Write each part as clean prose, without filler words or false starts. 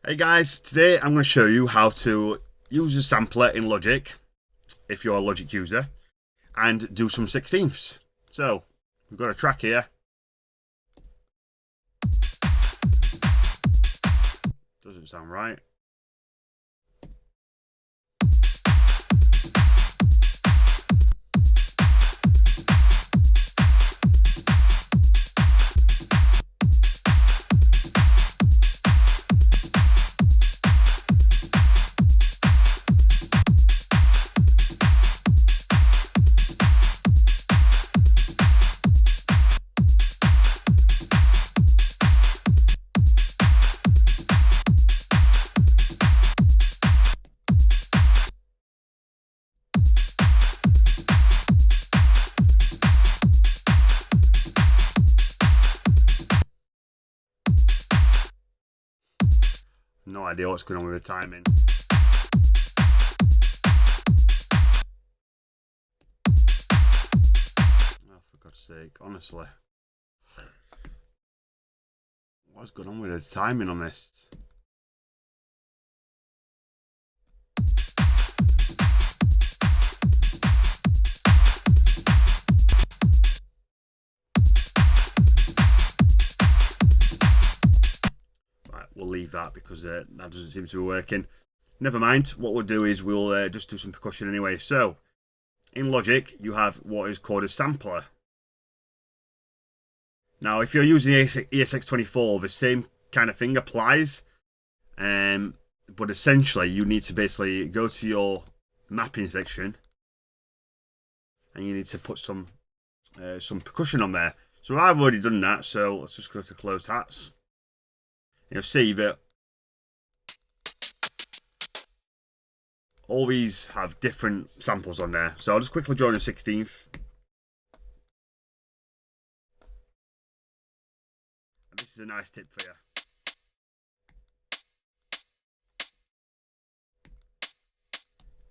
Hey guys, today I'm going to show you how to use a sampler in Logic, if you're a Logic user, and do some 16ths. So, we've got a track here. Doesn't sound right. No idea what's going on with the timing. Oh, for God's sake, honestly. What's going on with the timing on this? We'll leave that because that doesn't seem to be working. Never mind. What we'll do is we'll just do some percussion anyway. So, in Logic, you have what is called a sampler. Now, if you're using ESX24, the same kind of thing applies. But essentially, you need to basically go to your mapping section and you need to put some percussion on there. So I've already done that. So let's just go to closed hats. You'll see that all these have different samples on there. So I'll just quickly join a 16th. And this is a nice tip for you.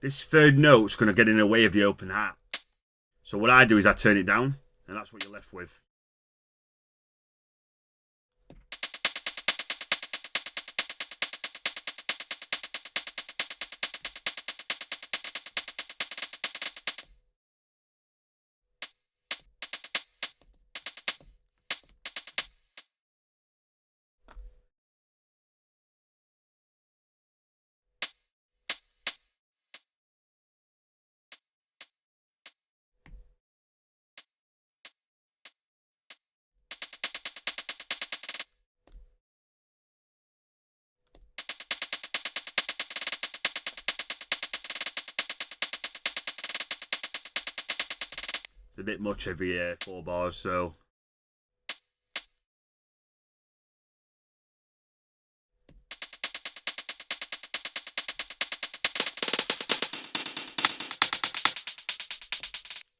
This third note's going to get in the way of the open hat. So what I do is I turn it down, and that's what you're left with. It's a bit much every 4 bars, so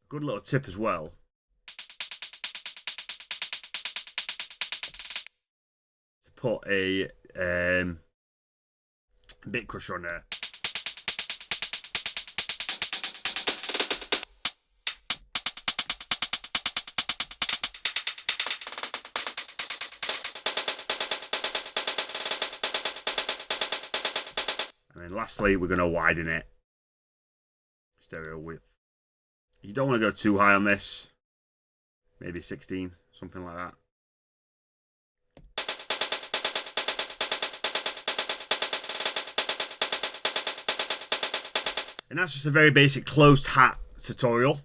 good little tip as well. To put a bit crusher on there. And then lastly, we're going to widen it. Stereo width. You don't want to go too high on this. Maybe 16, something like that. And that's just a very basic closed hat tutorial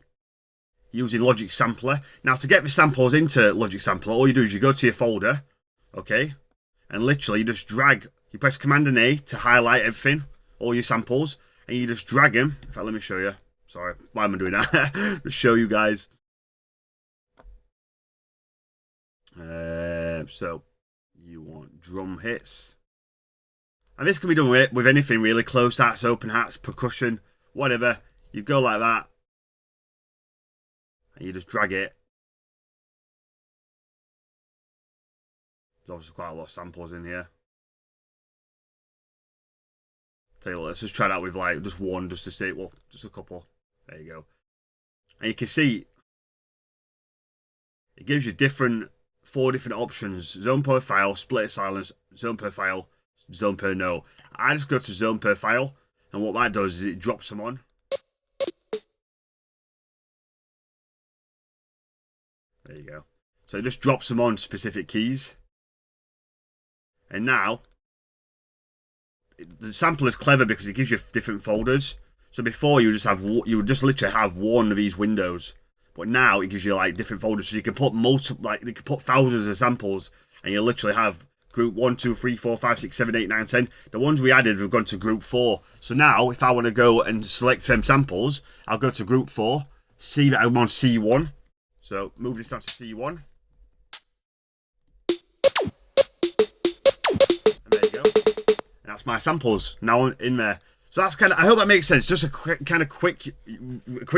using Logic Sampler. Now, to get the samples into Logic Sampler, all you do is you go to your folder, okay, and literally you just drag. You press Command and A to highlight everything, all your samples, and you just drag them. In fact, let me show you. Sorry, why am I doing that? Just show you guys. So, you want drum hits. And this can be done with anything really. Closed hats, open hats, percussion, whatever. You go like that. And you just drag it. There's obviously quite a lot of samples in here. Tell you what, let's just try that with like just one, just to see, well, just a couple. There you go. And you can see it gives you 4 different options: zone per file, split silence, zone per file, zone per note. I just go to zone per file, and what that does is it drops them on. There you go. So it just drops them on specific keys. And now, the sample is clever because it gives you different folders. So before you would just literally have one of these windows, but now it gives you like different folders. So you can put you can put thousands of samples, and you literally have group 1, 2, 3, 4, 5, 6, 7, 8, 9, 10. The ones we added have gone to group 4. So now, if I want to go and select them samples, I'll go to group 4. See that I'm on C1. So move this down to C1. And there you go. And that's my samples now in there. So that's I hope that makes sense. Just a quick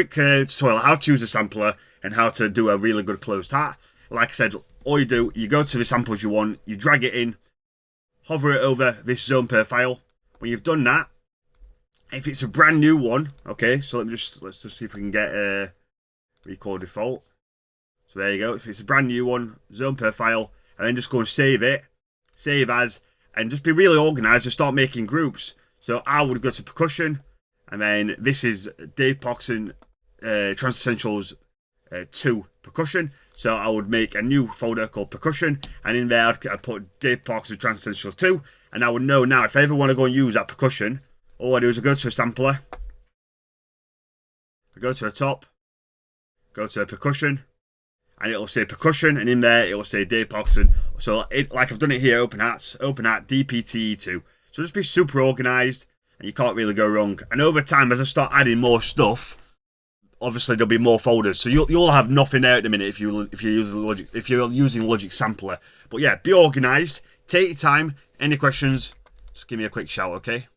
tutorial how to use a sampler and how to do a really good closed hat. Like I said, all you do, you go to the samples you want, you drag it in, hover it over this zone per file. When you've done that, if it's a brand new one, okay, so let's just see if we can get a record default. So there you go. If it's a brand new one, zone per file, and then just go and save it, save as, and just be really organized and start making groups. So I would go to percussion, and then this is Dave Poxon Trance Essentials 2 percussion. So I would make a new folder called percussion, and in there I'd put Dave Poxon Trance Essentials 2, and I would know now if I ever want to go and use that percussion, all I do is I go to a sampler, I go to the top, go to percussion, and it'll say percussion, and in there it'll say Dave Poxon. So like I've done it here, open hat DPTE2. So just be super organised, and you can't really go wrong. And over time, as I start adding more stuff, obviously there'll be more folders. So you'll have nothing there at the minute if you're using Logic Sampler. But yeah, be organised, take your time. Any questions? Just give me a quick shout, okay?